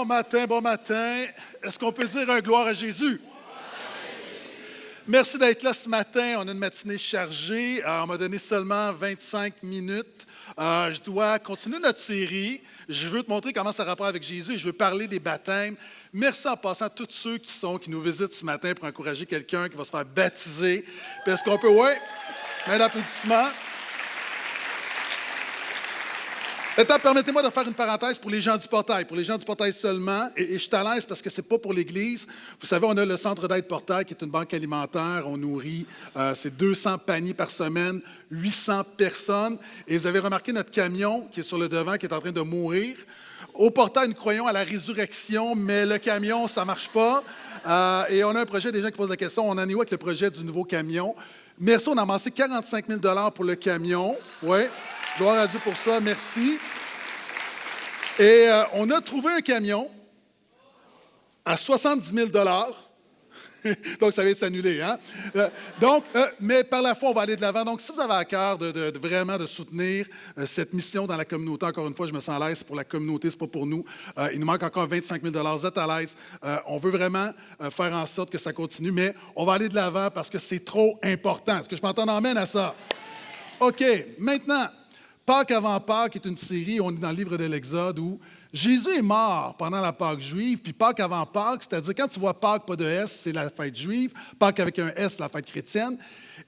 matin, bon matin. Est-ce qu'on peut dire un gloire à Jésus? Merci d'être là ce matin. On a une matinée chargée. On m'a donné seulement 25 minutes. Je dois continuer notre série. Je veux te montrer comment ça rapporte avec Jésus et je veux parler des baptêmes. Merci en passant à tous ceux qui nous visitent ce matin pour encourager quelqu'un qui va se faire baptiser. Puis est-ce qu'on peut, un applaudissement. Maintenant, permettez-moi de faire une parenthèse pour les gens du portail. Pour les gens du portail seulement, et je suis à l'aise parce que ce n'est pas pour l'Église. Vous savez, on a le Centre d'aide portail qui est une banque alimentaire. On nourrit, c'est 200 paniers par semaine, 800 personnes. Et vous avez remarqué notre camion qui est sur le devant, qui est en train de mourir. Au portail, nous croyons à la résurrection, mais le camion, ça ne marche pas. Et on a un projet, des gens qui posent la question, on en est où avec le projet du nouveau camion? Merci, on a amassé 45 000 $ pour le camion. Oui. Gloire à Dieu pour ça, merci. Et on a trouvé un camion à 70 000 $. Donc, ça va être annulé, hein? Mais par la foi, on va aller de l'avant. Donc, si vous avez à cœur de vraiment de soutenir cette mission dans la communauté, encore une fois, je me sens à l'aise, c'est pour la communauté, c'est pas pour nous. Il nous manque encore 25 000 $. Vous êtes à l'aise. On veut vraiment faire en sorte que ça continue, mais on va aller de l'avant parce que c'est trop important. Est-ce que je m'entends amène à ça? OK, maintenant... Pâques avant Pâques est une série, on est dans le livre de l'Exode, où Jésus est mort pendant la Pâque juive, puis Pâques avant Pâques, c'est-à-dire quand tu vois Pâques, pas de S, c'est la fête juive, Pâques avec un S, la fête chrétienne.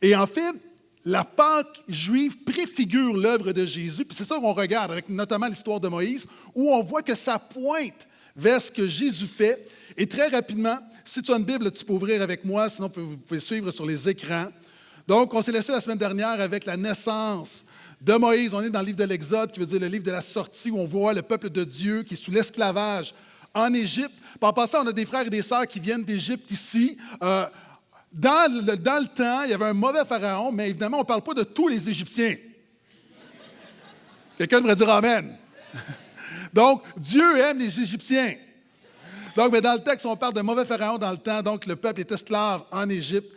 Et en fait, la Pâque juive préfigure l'œuvre de Jésus, puis c'est ça qu'on regarde, avec notamment l'histoire de Moïse, où on voit que ça pointe vers ce que Jésus fait. Et très rapidement, si tu as une Bible, tu peux ouvrir avec moi, sinon vous pouvez suivre sur les écrans. Donc, on s'est laissé la semaine dernière avec la naissance de Moïse. On est dans le livre de l'Exode, qui veut dire le livre de la sortie, où on voit le peuple de Dieu qui est sous l'esclavage en Égypte. Puis en passant, on a des frères et des sœurs qui viennent d'Égypte ici. Dans le temps, il y avait un mauvais pharaon, mais évidemment, on ne parle pas de tous les Égyptiens. Quelqu'un devrait dire Amen. Donc, Dieu aime les Égyptiens. Donc, mais dans le texte, on parle de mauvais pharaon dans le temps, donc le peuple est esclave en Égypte.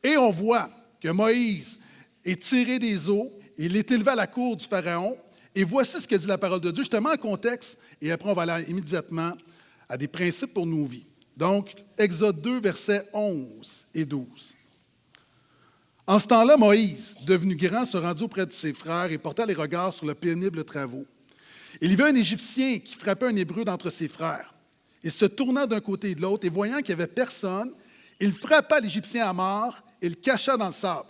Et on voit que Moïse est tiré des eaux. Il est élevé à la cour du Pharaon. Et voici ce que dit la parole de Dieu. Je te mets en contexte et après, on va aller immédiatement à des principes pour nos vies. Donc, Exode 2, versets 11 et 12. En ce temps-là, Moïse, devenu grand, se rendit auprès de ses frères et porta les regards sur le pénible travaux. Il y vit un Égyptien qui frappait un Hébreu d'entre ses frères. Il se tourna d'un côté et de l'autre et voyant qu'il n'y avait personne, il frappa l'Égyptien à mort et le cacha dans le sable.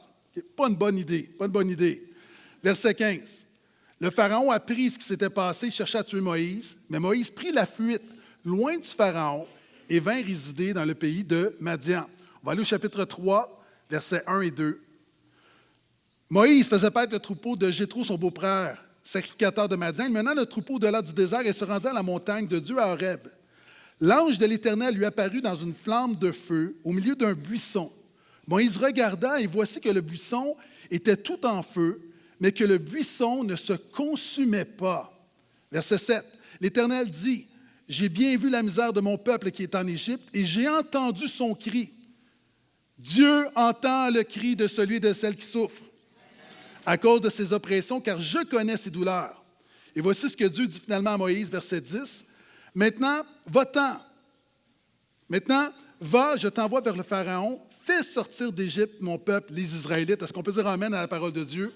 Pas une bonne idée, pas une bonne idée. Verset 15. Le Pharaon apprit ce qui s'était passé, il chercha à tuer Moïse, mais Moïse prit la fuite loin du Pharaon et vint résider dans le pays de Madian. On va aller au chapitre 3, versets 1 et 2. Moïse faisait paître le troupeau de Jéthro, son beau-frère, sacrificateur de Madian. Il mena le troupeau au-delà du désert et se rendit à la montagne de Dieu à Horeb. L'ange de l'Éternel lui apparut dans une flamme de feu au milieu d'un buisson. Moïse regarda et voici que le buisson était tout en feu, mais que le buisson ne se consumait pas. Verset 7. L'Éternel dit, « J'ai bien vu la misère de mon peuple qui est en Égypte, et j'ai entendu son cri. » Dieu entend le cri de celui et de celle qui souffre à cause de ses oppressions, car je connais ses douleurs. Et voici ce que Dieu dit finalement à Moïse, verset 10. « Maintenant, va-t'en. Maintenant, va, je t'envoie vers le Pharaon. Fais sortir d'Égypte mon peuple, les Israélites. » Est-ce qu'on peut dire Amen à la parole de Dieu?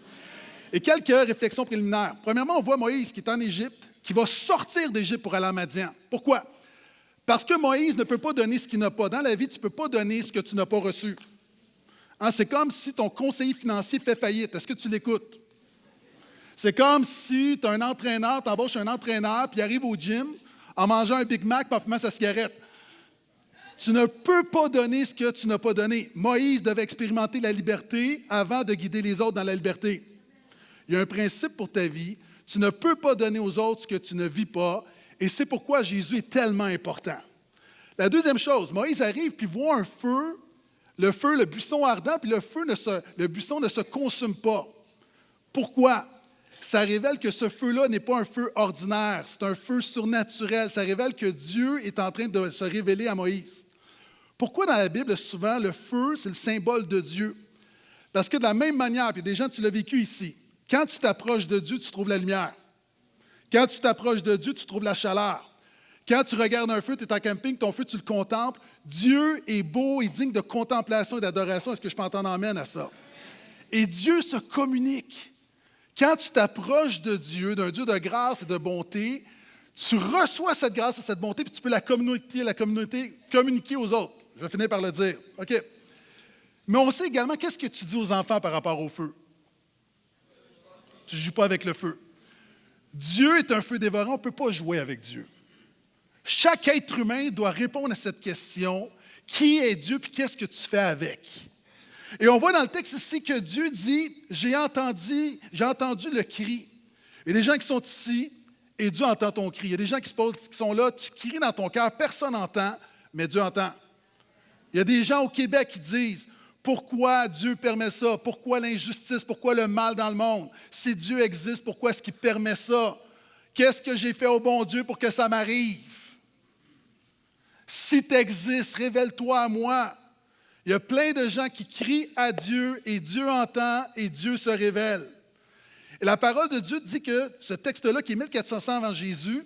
Et quelques réflexions préliminaires. Premièrement, on voit Moïse qui est en Égypte, qui va sortir d'Égypte pour aller à Madian. Pourquoi? Parce que Moïse ne peut pas donner ce qu'il n'a pas. Dans la vie, tu ne peux pas donner ce que tu n'as pas reçu. Hein, c'est comme si ton conseiller financier fait faillite. Est-ce que tu l'écoutes? C'est comme si tu as un entraîneur, tu embauches un entraîneur, puis il arrive au gym en mangeant un Big Mac, puis en fumant sa cigarette. Tu ne peux pas donner ce que tu n'as pas donné. Moïse devait expérimenter la liberté avant de guider les autres dans la liberté. Il y a un principe pour ta vie. Tu ne peux pas donner aux autres ce que tu ne vis pas. Et c'est pourquoi Jésus est tellement important. La deuxième chose, Moïse arrive puis voit un feu, le buisson ardent, puis le buisson ne se consume pas. Pourquoi? Ça révèle que ce feu-là n'est pas un feu ordinaire, c'est un feu surnaturel. Ça révèle que Dieu est en train de se révéler à Moïse. Pourquoi dans la Bible, souvent, le feu, c'est le symbole de Dieu? Parce que de la même manière, puis des gens, tu l'as vécu ici, quand tu t'approches de Dieu, tu trouves la lumière. Quand tu t'approches de Dieu, tu trouves la chaleur. Quand tu regardes un feu, tu es en camping, ton feu, tu le contemples. Dieu est beau et digne de contemplation et d'adoration. Est-ce que je peux entendre amène à ça? Et Dieu se communique. Quand tu t'approches de Dieu, d'un Dieu de grâce et de bonté, tu reçois cette grâce et cette bonté, puis tu peux la communiquer aux autres. Je vais finir par le dire. OK. Mais on sait également, qu'est-ce que tu dis aux enfants par rapport au feu? Tu ne joues pas avec le feu. Dieu est un feu dévorant, on ne peut pas jouer avec Dieu. Chaque être humain doit répondre à cette question, qui est Dieu, puis qu'est-ce que tu fais avec? Et on voit dans le texte ici que Dieu dit, j'ai entendu le cri. Il y a des gens qui sont ici, et Dieu entend ton cri. Il y a des gens qui sont là, tu cries dans ton cœur, personne n'entend, mais Dieu entend. Il y a des gens au Québec qui disent, pourquoi Dieu permet ça? Pourquoi l'injustice? Pourquoi le mal dans le monde? Si Dieu existe, pourquoi est-ce qu'il permet ça? Qu'est-ce que j'ai fait au bon Dieu pour que ça m'arrive? Si tu existes, révèle-toi à moi. Il y a plein de gens qui crient à Dieu et Dieu entend et Dieu se révèle. Et la parole de Dieu dit que ce texte-là, qui est 1400 ans avant Jésus,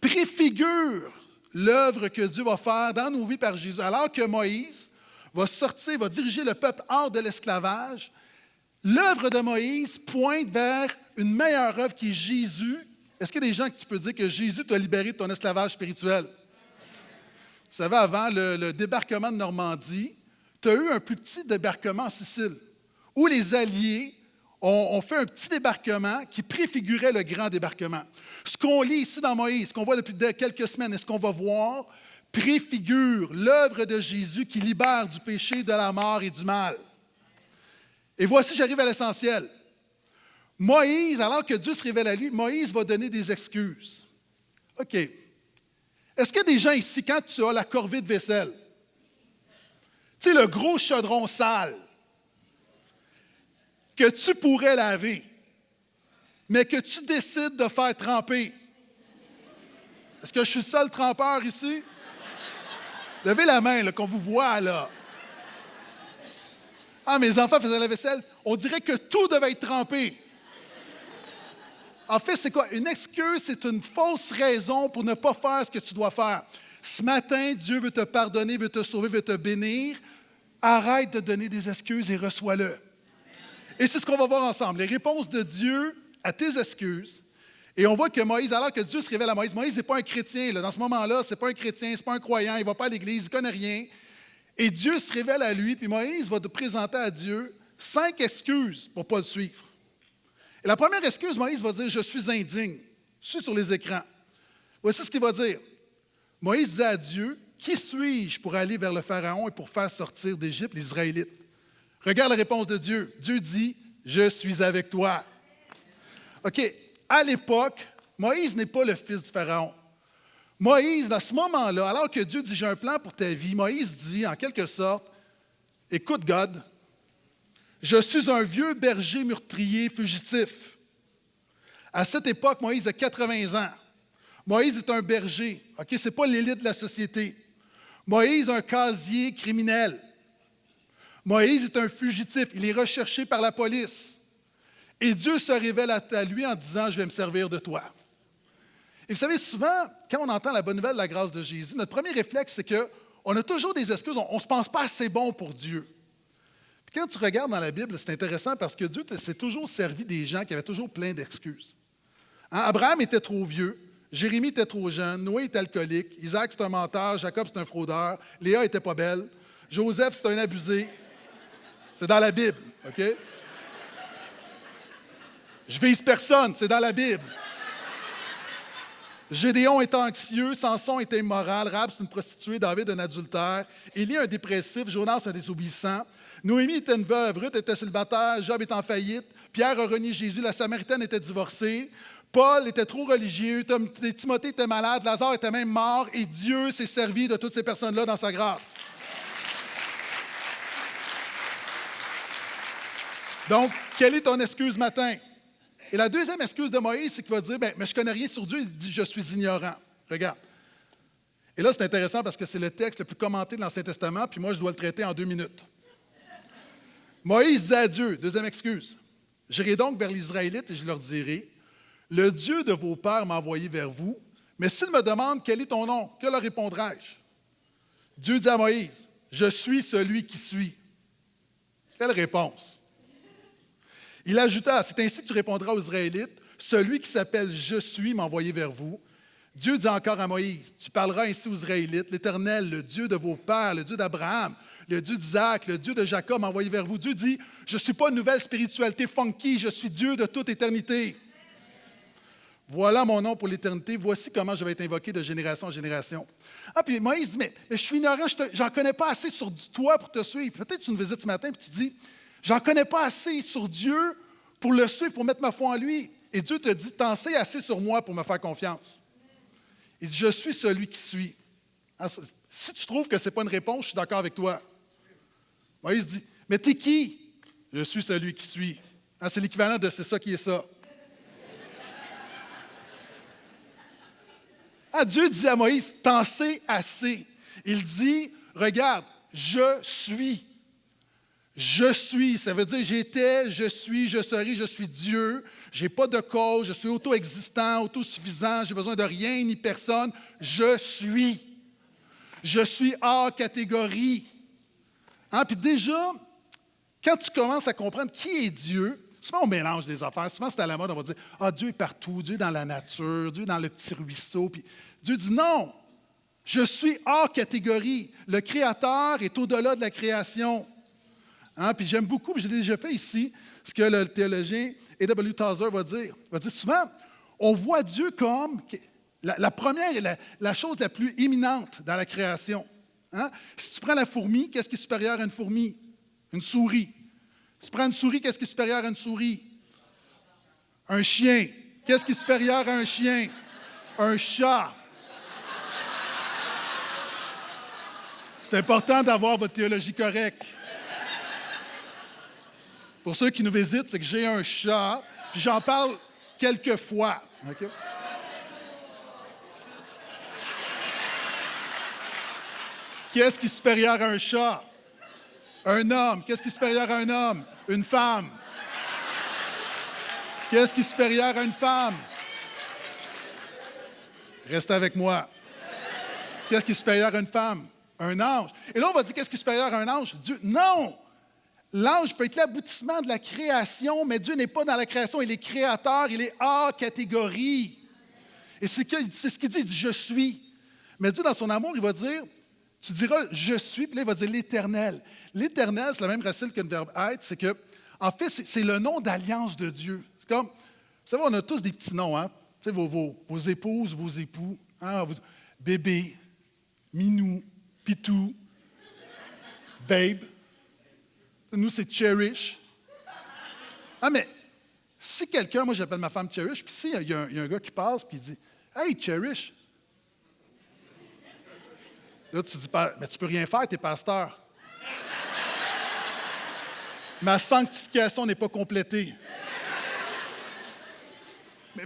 préfigure l'œuvre que Dieu va faire dans nos vies par Jésus. Alors que Moïse va sortir, va diriger le peuple hors de l'esclavage, l'œuvre de Moïse pointe vers une meilleure œuvre qui est Jésus. Est-ce qu'il y a des gens que tu peux dire que Jésus t'a libéré de ton esclavage spirituel? Vous savez, avant le débarquement de Normandie, tu as eu un plus petit débarquement en Sicile, où les Alliés ont fait un petit débarquement qui préfigurait le grand débarquement. Ce qu'on lit ici dans Moïse, ce qu'on voit depuis quelques semaines et ce qu'on va voir, préfigure l'œuvre de Jésus qui libère du péché, de la mort et du mal. Et voici, j'arrive à l'essentiel. Moïse, alors que Dieu se révèle à lui, Moïse va donner des excuses. OK. Est-ce qu'il y a des gens ici, quand tu as la corvée de vaisselle, tu sais, le gros chaudron sale que tu pourrais laver, mais que tu décides de faire tremper? Est-ce que je suis le seul trempeur ici? Levez la main, là, qu'on vous voit, là. Ah, mes enfants faisaient la vaisselle. On dirait que tout devait être trempé. En fait, c'est quoi? Une excuse, c'est une fausse raison pour ne pas faire ce que tu dois faire. Ce matin, Dieu veut te pardonner, veut te sauver, veut te bénir. Arrête de donner des excuses et reçois-le. Et c'est ce qu'on va voir ensemble, les réponses de Dieu à tes excuses. Et on voit que Moïse, alors que Dieu se révèle à Moïse, Moïse n'est pas un chrétien. Là. Dans ce moment-là, ce n'est pas un chrétien, ce n'est pas un croyant, il ne va pas à l'Église, il ne connaît rien. Et Dieu se révèle à lui, puis Moïse va te présenter à Dieu 5 excuses pour ne pas le suivre. Et la première excuse, Moïse va dire « Je suis indigne ». Je suis sur les écrans. Voici ce qu'il va dire. Moïse dit à Dieu « Qui suis-je pour aller vers le Pharaon et pour faire sortir d'Égypte les Israélites? » Regarde la réponse de Dieu. Dieu dit « Je suis avec toi ». OK. À l'époque, Moïse n'est pas le fils du Pharaon. Moïse, à ce moment-là, alors que Dieu dit « J'ai un plan pour ta vie », Moïse dit en quelque sorte « Écoute, God, je suis un vieux berger meurtrier fugitif. » À cette époque, Moïse a 80 ans. Moïse est un berger. OK, ce n'est pas l'élite de la société. Moïse est un casier criminel. Moïse est un fugitif. Il est recherché par la police. Et Dieu se révèle à lui en disant « Je vais me servir de toi ». Et vous savez, souvent, quand on entend la bonne nouvelle de la grâce de Jésus, notre premier réflexe, c'est qu'on a toujours des excuses. On ne se pense pas assez bon pour Dieu. Puis quand tu regardes dans la Bible, c'est intéressant parce que Dieu s'est toujours servi des gens qui avaient toujours plein d'excuses. Hein? Abraham était trop vieux, Jérémie était trop jeune, Noé était alcoolique, Isaac c'est un menteur, Jacob c'est un fraudeur, Léa était pas belle, Joseph c'est un abusé. C'est dans la Bible, OK? Je vise personne, c'est dans la Bible. Gédéon était anxieux, Samson était immoral, Rahab c'est une prostituée, David un adultère, Élie un dépressif, Jonas un désobéissant, Noémie était une veuve, Ruth était célibataire, Job était en faillite, Pierre a renié Jésus, la Samaritaine était divorcée, Paul était trop religieux, Timothée était malade, Lazare était même mort, et Dieu s'est servi de toutes ces personnes-là dans sa grâce. Donc, quelle est ton excuse ce matin? Et la deuxième excuse de Moïse, c'est qu'il va dire, mais je ne connais rien sur Dieu, il dit, je suis ignorant. Regarde. Et là, c'est intéressant parce que c'est le texte le plus commenté de l'Ancien Testament, puis moi, je dois le traiter en 2 minutes. Moïse dit à Dieu, deuxième excuse, « J'irai donc vers les Israélites et je leur dirai, le Dieu de vos pères m'a envoyé vers vous, Mais s'il me demande quel est ton nom, que leur répondrai-je? Dieu dit à Moïse, je suis celui qui suis. Quelle réponse? Il ajouta, c'est ainsi que tu répondras aux Israélites, celui qui s'appelle Je suis m'a envoyé vers vous. Dieu dit encore à Moïse, tu parleras ainsi aux Israélites, l'Éternel, le Dieu de vos pères, le Dieu d'Abraham, le Dieu d'Isaac, le Dieu de Jacob m'a envoyé vers vous. Dieu dit, je ne suis pas une nouvelle spiritualité funky, je suis Dieu de toute éternité. Voilà mon nom pour l'éternité, voici comment je vais être invoqué de génération en génération. Ah, puis Moïse dit, mais je suis ignorant, j'en connais pas assez sur toi pour te suivre. Peut-être que tu nous visites ce matin et tu dis, j'en connais pas assez sur Dieu pour le suivre, pour mettre ma foi en lui. Et Dieu te dit, t'en sais assez sur moi pour me faire confiance. Il dit, je suis celui qui suis. Si tu trouves que ce n'est pas une réponse, je suis d'accord avec toi. Moïse dit, mais t'es qui? Je suis celui qui suis. C'est l'équivalent de c'est ça qui est ça. Dieu dit à Moïse, t'en sais assez. Il dit, regarde, je suis. Je suis, ça veut dire j'étais, je suis, je serai, je suis Dieu. Je n'ai pas de cause, je suis auto-existant, autosuffisant, j'ai besoin de rien ni personne. Je suis. Je suis hors catégorie. Puis déjà, quand tu commences à comprendre qui est Dieu, souvent on mélange les affaires. Souvent c'est à la mode, on va dire, Dieu est partout, Dieu est dans la nature, Dieu est dans le petit ruisseau. Puis Dieu dit non, je suis hors catégorie. Le Créateur est au-delà de la création. Puis j'aime beaucoup, puis je l'ai déjà fait ici, ce que le théologien A.W. Tozer va dire. Il va dire souvent, on voit Dieu comme la première et la chose la plus éminente dans la création. Si tu prends la fourmi, qu'est-ce qui est supérieur à une fourmi? Une souris. Si tu prends une souris, qu'est-ce qui est supérieur à une souris? Un chien. Qu'est-ce qui est supérieur à un chien? Un chat. C'est important d'avoir votre théologie correcte. Pour ceux qui nous visitent, c'est que j'ai un chat, puis j'en parle quelques fois. Okay? Qu'est-ce qui est supérieur à un chat? Un homme. Qu'est-ce qui est supérieur à un homme? Une femme. Qu'est-ce qui est supérieur à une femme? Restez avec moi. Qu'est-ce qui est supérieur à une femme? Un ange. Et là, on va dire qu'est-ce qui est supérieur à un ange? Dieu. Non! L'ange peut être l'aboutissement de la création, mais Dieu n'est pas dans la création, il est créateur, il est hors catégorie. Et c'est ce qu'il dit, il dit « je suis ». Mais Dieu, dans son amour, il va dire, tu diras « je suis », puis là, il va dire « l'éternel ». L'éternel, c'est la même racine que le verbe « être », c'est que, en fait, c'est le nom d'alliance de Dieu. C'est comme, vous savez, on a tous des petits noms, hein? Tu sais, vos épouses, vos époux, bébé, minou, pitou, babe. Nous, c'est Cherish. Mais si quelqu'un, moi j'appelle ma femme Cherish, puis si il y a un gars qui passe, puis il dit « Hey, Cherish! » Là, tu dis « Mais tu peux rien faire, tu es pasteur. » Ma sanctification n'est pas complétée.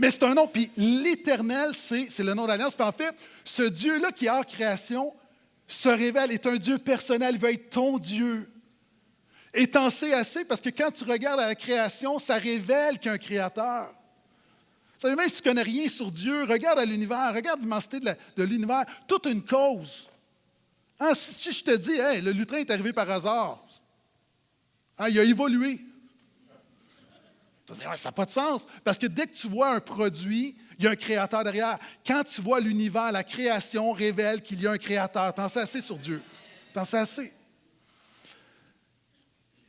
Mais c'est un nom, puis l'Éternel, c'est le nom d'alliance. Puis en fait, ce Dieu-là qui est hors création se révèle, est un Dieu personnel, il va être ton Dieu. Et t'en sais assez parce que quand tu regardes à la création, ça révèle qu'il y a un créateur. Vous savez, même si tu ne connais rien sur Dieu, regarde à l'univers, regarde l'immensité de l'univers, toute une cause. Si je te dis, hey, le lutrin est arrivé par hasard, il a évolué. Ça n'a pas de sens. Parce que dès que tu vois un produit, il y a un créateur derrière. Quand tu vois l'univers, la création révèle qu'il y a un créateur. T'en sais assez sur Dieu. T'en sais assez.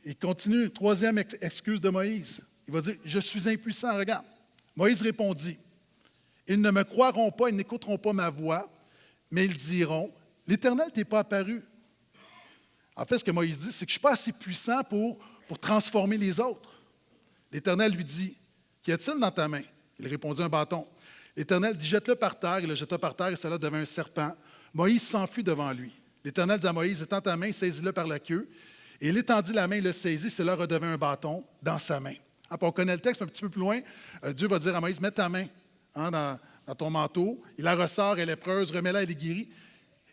Il continue, troisième excuse de Moïse. Il va dire, je suis impuissant, regarde. Moïse répondit, ils ne me croiront pas, ils n'écouteront pas ma voix, mais ils diront, l'Éternel t'est pas apparu. En fait, ce que Moïse dit, c'est que je ne suis pas assez puissant pour transformer les autres. L'Éternel lui dit, qu'y a-t-il dans ta main? Il répondit, un bâton. L'Éternel dit, jette-le par terre. Il le jeta par terre et cela devint un serpent. Moïse s'enfuit devant lui. L'Éternel dit à Moïse, étends ta main, saisis-le par la queue. Et il étendit la main, il le saisit, cela redevint un bâton dans sa main. On connaît le texte un petit peu plus loin. Dieu va dire à Moïse, mets ta main dans ton manteau. Il la ressort, elle est lépreuse, remets-la, elle est guérie.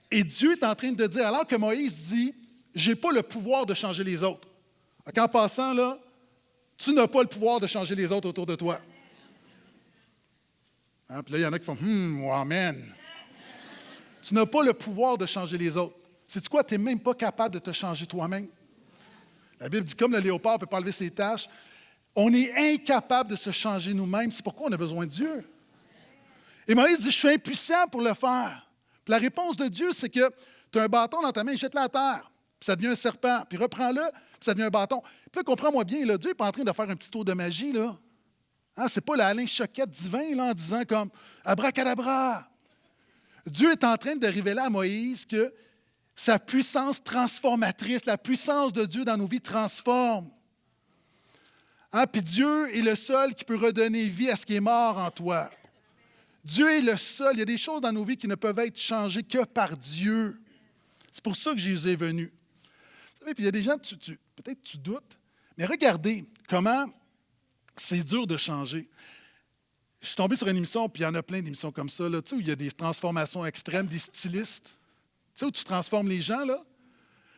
Et Dieu est en train de dire, alors que Moïse dit, je n'ai pas le pouvoir de changer les autres. En passant, là, tu n'as pas le pouvoir de changer les autres autour de toi. Hein? Puis là, il y en a qui font « amen ». Tu n'as pas le pouvoir de changer les autres. Sais-tu quoi? Tu n'es même pas capable de te changer toi-même. La Bible dit comme le léopard ne peut pas enlever ses taches, on est incapable de se changer nous-mêmes. C'est pourquoi on a besoin de Dieu. Et Moïse dit, je suis impuissant pour le faire. Puis la réponse de Dieu, c'est que tu as un bâton dans ta main, jette-le à terre. Puis ça devient un serpent. Puis reprends-le, puis ça devient un bâton. Puis là, comprends-moi bien, là, Dieu n'est pas en train de faire un petit tour de magie. Là. Hein, c'est pas l'Alain Choquette divin là, en disant comme « abracadabra ». Dieu est en train de révéler à Moïse que sa puissance transformatrice, la puissance de Dieu dans nos vies transforme. Hein, puis Dieu est le seul qui peut redonner vie à ce qui est mort en toi. Dieu est le seul. Il y a des choses dans nos vies qui ne peuvent être changées que par Dieu. C'est pour ça que Jésus est venu. Vous savez, puis il y a des gens, peut-être tu doutes, mais regardez comment c'est dur de changer. Je suis tombé sur une émission, puis il y en a plein d'émissions comme ça, là, où il y a des transformations extrêmes, des stylistes, où tu transformes les gens. Là.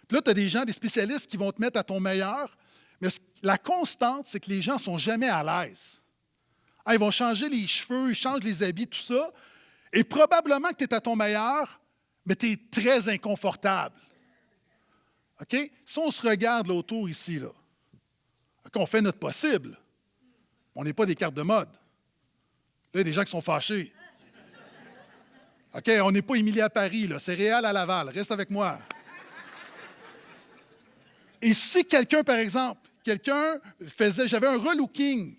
Puis là, tu as des gens, des spécialistes qui vont te mettre à ton meilleur, mais la constante, c'est que les gens ne sont jamais à l'aise. Ils vont changer les cheveux, ils changent les habits, tout ça, et probablement que tu es à ton meilleur, mais tu es très inconfortable. OK? Si on se regarde là, autour ici, là, OK, on fait notre possible. On n'est pas des cartes de mode. Là, il y a des gens qui sont fâchés. OK, on n'est pas Émilie à Paris, là, c'est Réal à Laval. Reste avec moi. Et si quelqu'un, par exemple, j'avais un relooking,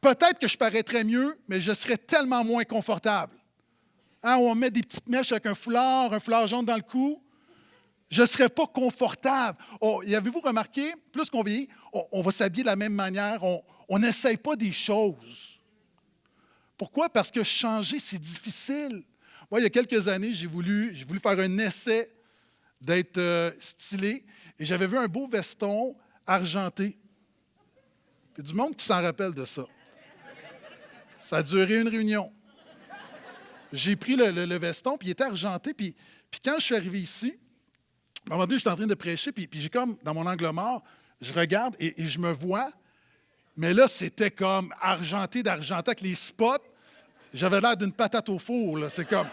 peut-être que je paraîtrais mieux, mais je serais tellement moins confortable. Hein, on met des petites mèches avec un foulard jaune dans le cou. Je ne serais pas confortable. Y avez-vous remarqué, plus qu'on vieillit, on va s'habiller de la même manière, on n'essaye pas des choses. Pourquoi? Parce que changer, c'est difficile. Moi, il y a quelques années, j'ai voulu faire un essai d'être stylé et j'avais vu un beau veston argenté. Il y a du monde qui s'en rappelle de ça. Ça a duré une réunion. J'ai pris le veston, puis il était argenté. Puis quand je suis arrivé ici, à un moment donné, j'étais en train de prêcher, puis j'ai comme, dans mon angle mort, je regarde et je me vois. Mais là, c'était comme argenté d'argenté avec les spots. J'avais l'air d'une patate au four, là. C'est comme...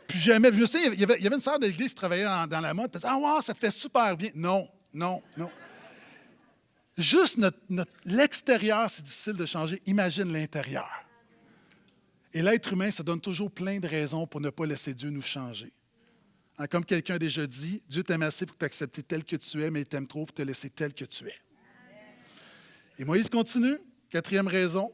Puis j'aimais... Je sais, il y avait une sœur de l'église qui travaillait dans la mode. Elle disait « Ah, wow, ça te fait super bien. » Non. Juste l'extérieur, c'est difficile de changer. Imagine l'intérieur. Et l'être humain, ça donne toujours plein de raisons pour ne pas laisser Dieu nous changer. Hein, comme quelqu'un a déjà dit, Dieu t'aime assez pour t'accepter tel que tu es, mais il t'aime trop pour te laisser tel que tu es. Et Moïse continue, 4e raison.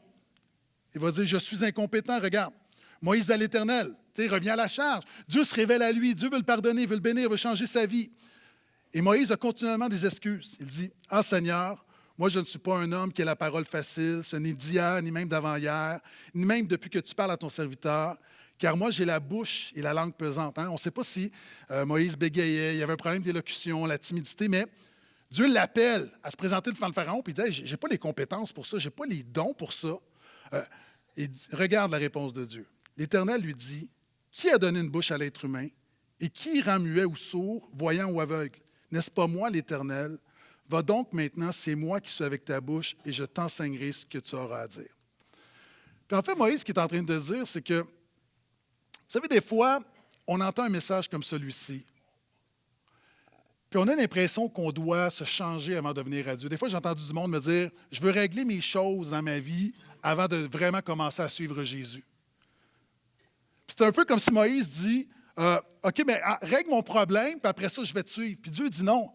Il va dire, je suis incompétent, regarde. Moïse à l'Éternel, il revient à la charge. Dieu se révèle à lui, Dieu veut le pardonner, veut le bénir, veut changer sa vie. Et Moïse a continuellement des excuses. Il dit, « Ah Seigneur, moi je ne suis pas un homme qui a la parole facile, ce n'est d'hier, ni même d'avant-hier, ni même depuis que tu parles à ton serviteur. Car moi, j'ai la bouche et la langue pesante. Hein? On ne sait pas si Moïse bégayait, il y avait un problème d'élocution, la timidité, mais Dieu l'appelle à se présenter devant le Pharaon, puis il dit hey, « Je n'ai pas les compétences pour ça, je n'ai pas les dons pour ça. Et regarde la réponse de Dieu. L'Éternel lui dit « Qui a donné une bouche à l'être humain et qui rend muet ou sourd, voyant ou aveugle? N'est-ce pas moi, l'Éternel? Va donc maintenant, c'est moi qui suis avec ta bouche et je t'enseignerai ce que tu auras à dire. » Puis en fait, Moïse, ce qu'il est en train de dire, c'est que vous savez, des fois, on entend un message comme celui-ci, puis on a l'impression qu'on doit se changer avant de venir à Dieu. Des fois, j'ai entendu du monde me dire, je veux régler mes choses dans ma vie avant de vraiment commencer à suivre Jésus. Puis c'est un peu comme si Moïse dit, OK, mais règle mon problème, puis après ça, je vais te suivre. Puis Dieu dit non,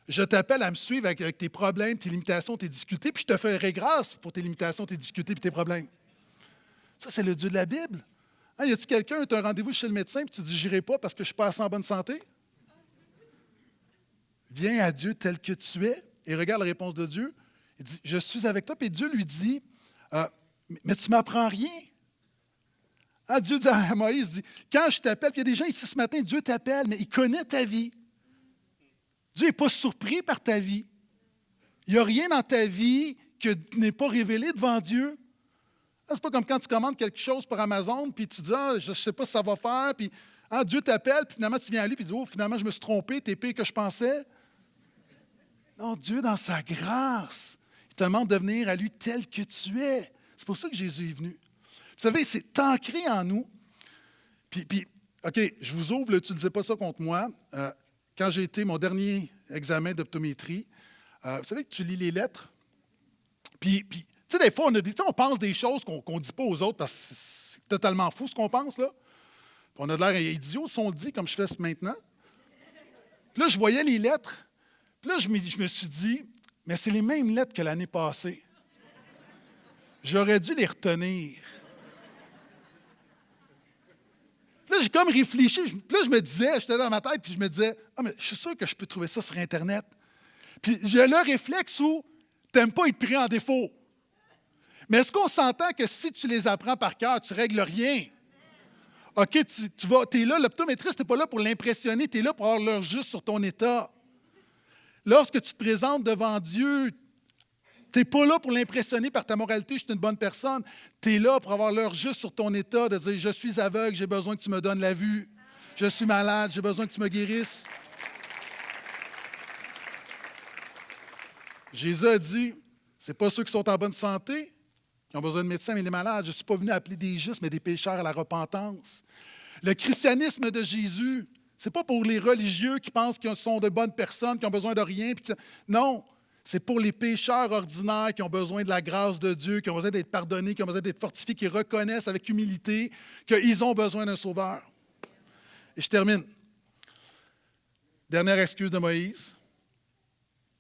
je t'appelle à me suivre avec tes problèmes, tes limitations, tes difficultés, puis je te ferai grâce pour tes limitations, tes difficultés, puis tes problèmes. Ça, c'est le Dieu de la Bible. Hein, y a-t-il quelqu'un, tu as un rendez-vous chez le médecin, puis tu dis, j'irai pas parce que je ne suis pas assez en bonne santé? Viens à Dieu tel que tu es et regarde la réponse de Dieu. Il dit, je suis avec toi. Puis Dieu lui dit, mais tu ne m'apprends rien. Hein, Dieu dit à Moïse, dit, quand je t'appelle, puis il y a des gens ici ce matin, Dieu t'appelle, mais il connaît ta vie. Dieu n'est pas surpris par ta vie. Il n'y a rien dans ta vie qui n'est pas révélé devant Dieu. C'est pas comme quand tu commandes quelque chose par Amazon, puis tu dis, je ne sais pas si ça va faire, puis Dieu t'appelle, puis finalement tu viens à lui, puis tu dis, finalement je me suis trompé, t'es pire que je pensais. Non, Dieu, dans sa grâce, Il te demande de venir à lui tel que tu es. C'est pour ça que Jésus est venu. Vous savez, c'est ancré en nous. Puis OK, je vous ouvre, n'utilisez pas ça contre moi. Quand j'ai été mon dernier examen d'optométrie, vous savez que tu lis les lettres. Puis tu sais, des fois, on pense des choses qu'on ne dit pas aux autres parce que c'est totalement fou ce qu'on pense, là. Puis on a de l'air idiot si on le dit, comme je fais maintenant. Puis là, je voyais les lettres. Puis là, je me suis dit, mais c'est les mêmes lettres que l'année passée. J'aurais dû les retenir. Puis là, j'ai comme réfléchi. Puis là, je me disais, j'étais dans ma tête, puis je me disais, mais je suis sûr que je peux trouver ça sur Internet. Puis j'ai le réflexe où tu n'aimes pas être pris en défaut. Mais est-ce qu'on s'entend que si tu les apprends par cœur, tu ne règles rien? OK, tu es là, l'optométriste n'est pas là pour l'impressionner, tu es là pour avoir l'heure juste sur ton état. Lorsque tu te présentes devant Dieu, tu n'es pas là pour l'impressionner par ta moralité, je suis une bonne personne. Tu es là pour avoir l'heure juste sur ton état, de dire, je suis aveugle, j'ai besoin que tu me donnes la vue. Je suis malade, j'ai besoin que tu me guérisses. Jésus a dit, ce n'est pas ceux qui sont en bonne santé qui ont besoin de médecins, mais les malades. Je ne suis pas venu appeler des justes, mais des pécheurs à la repentance. Le christianisme de Jésus, ce n'est pas pour les religieux qui pensent qu'ils sont de bonnes personnes, qui ont besoin de rien. Non, c'est pour les pécheurs ordinaires qui ont besoin de la grâce de Dieu, qui ont besoin d'être pardonnés, qui ont besoin d'être fortifiés, qui reconnaissent avec humilité qu'ils ont besoin d'un sauveur. Et je termine. Dernière excuse de Moïse.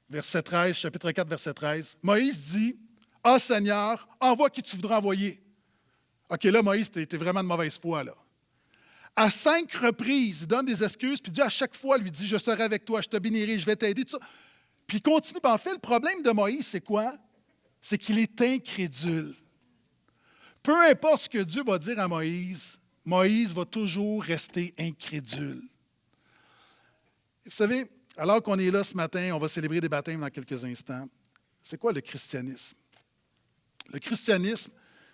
Verset 13, chapitre 4, verset 13. Moïse dit, « Ah Seigneur, envoie qui tu voudras envoyer. » OK, là, Moïse, t'es vraiment de mauvaise foi, là. À 5 reprises, il donne des excuses, puis Dieu, à chaque fois, lui dit, « Je serai avec toi, je te bénirai, je vais t'aider. » tout ça. Puis il continue. Puis en fait, le problème de Moïse, c'est quoi? C'est qu'il est incrédule. Peu importe ce que Dieu va dire à Moïse, Moïse va toujours rester incrédule. Vous savez, alors qu'on est là ce matin, on va célébrer des baptêmes dans quelques instants. C'est quoi le christianisme? Le christianisme,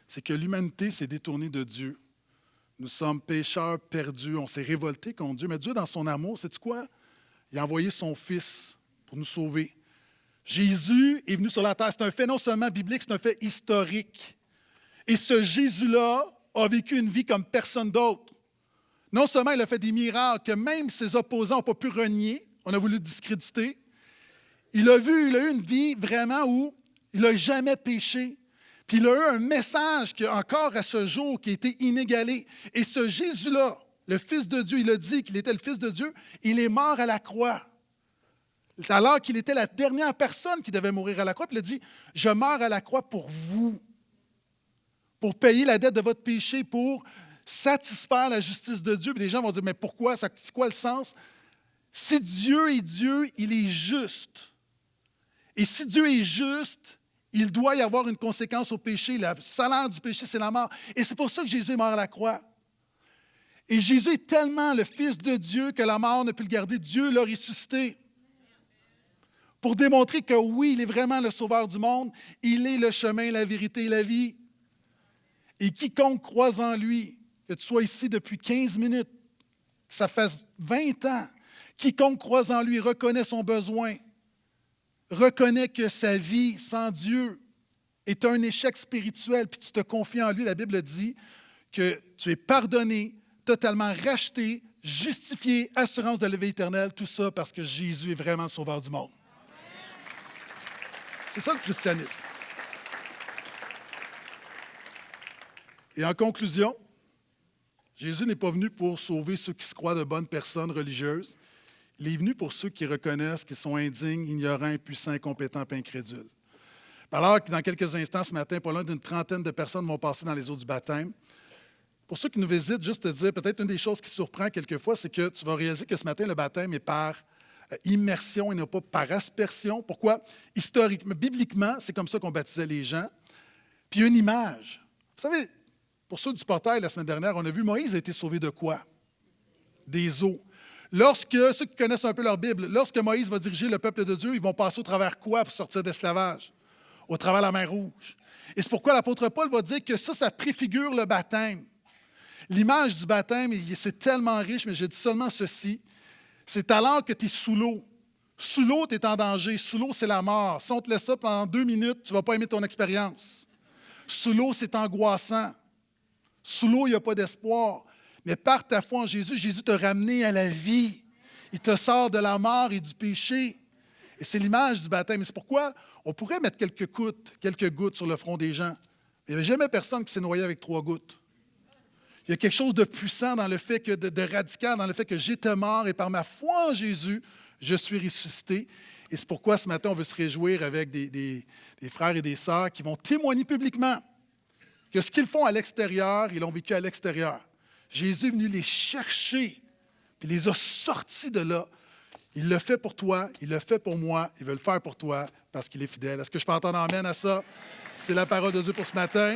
c'est que l'humanité s'est détournée de Dieu. Nous sommes pécheurs perdus, on s'est révoltés contre Dieu. Mais Dieu, dans son amour, sais-tu quoi? Il a envoyé son Fils pour nous sauver. Jésus est venu sur la terre. C'est un fait non seulement biblique, c'est un fait historique. Et ce Jésus-là a vécu une vie comme personne d'autre. Non seulement il a fait des miracles que même ses opposants n'ont pas pu renier, on a voulu le discréditer. Il a eu une vie vraiment où il n'a jamais péché. Puis il a eu un message qui, encore à ce jour, qui a été inégalé. Et ce Jésus-là, le Fils de Dieu, il a dit qu'il était le Fils de Dieu, il est mort à la croix. Alors qu'il était la dernière personne qui devait mourir à la croix, puis il a dit, « Je meurs à la croix pour vous, pour payer la dette de votre péché, pour satisfaire la justice de Dieu. » Puis les gens vont dire, « Mais pourquoi? C'est quoi le sens? » Si Dieu est Dieu, il est juste. Et si Dieu est juste, il doit y avoir une conséquence au péché. Le salaire du péché, c'est la mort. Et c'est pour ça que Jésus est mort à la croix. Et Jésus est tellement le Fils de Dieu que la mort ne peut le garder. Dieu l'a ressuscité. Pour démontrer que oui, il est vraiment le sauveur du monde. Il est le chemin, la vérité et la vie. Et quiconque croise en lui, que tu sois ici depuis 15 minutes, que ça fasse 20 ans, quiconque croise en lui reconnaît son besoin, reconnaît que sa vie sans Dieu est un échec spirituel, puis tu te confies en lui. La Bible dit que tu es pardonné, totalement racheté, justifié, assurance de la vie éternelle, tout ça parce que Jésus est vraiment le sauveur du monde. C'est ça le christianisme. Et en conclusion, Jésus n'est pas venu pour sauver ceux qui se croient de bonnes personnes religieuses. Il est venu pour ceux qui reconnaissent qu'ils sont indignes, ignorants, impuissants, incompétents et incrédules. Alors que dans quelques instants, ce matin, pas loin d'une trentaine de personnes vont passer dans les eaux du baptême. Pour ceux qui nous visitent, juste te dire, peut-être une des choses qui surprend quelquefois, c'est que tu vas réaliser que ce matin, le baptême est par immersion et non pas par aspersion. Pourquoi? Historiquement, bibliquement, c'est comme ça qu'on baptisait les gens. Puis une image. Vous savez, pour ceux du portail, la semaine dernière, on a vu Moïse a été sauvé de quoi? Des eaux. Ceux qui connaissent un peu leur Bible, lorsque Moïse va diriger le peuple de Dieu, ils vont passer au travers quoi pour sortir d'esclavage? Au travers de la mer Rouge. Et c'est pourquoi l'apôtre Paul va dire que ça préfigure le baptême. L'image du baptême, c'est tellement riche, mais j'ai dit seulement ceci. C'est alors que tu es sous l'eau, Sous l'eau, tu es en danger. Sous l'eau, c'est la mort. Si on te laisse ça pendant 2 minutes, tu ne vas pas aimer ton expérience. Sous l'eau, c'est angoissant. Sous l'eau, il n'y a pas d'espoir. Mais par ta foi en Jésus, Jésus t'a ramené à la vie. Il te sort de la mort et du péché. Et c'est l'image du baptême. Et c'est pourquoi on pourrait mettre quelques gouttes sur le front des gens. Il n'y avait jamais personne qui s'est noyé avec 3 gouttes. Il y a quelque chose de puissant dans le fait que, de radical, dans le fait que j'étais mort et par ma foi en Jésus, je suis ressuscité. Et c'est pourquoi ce matin, on veut se réjouir avec des frères et des sœurs qui vont témoigner publiquement que ce qu'ils font à l'extérieur, ils l'ont vécu à l'extérieur. Jésus est venu les chercher, puis les a sortis de là. Il le fait pour toi, il le fait pour moi, il veut le faire pour toi parce qu'il est fidèle. Est-ce que je peux entendre amène à ça? C'est la parole de Dieu pour ce matin.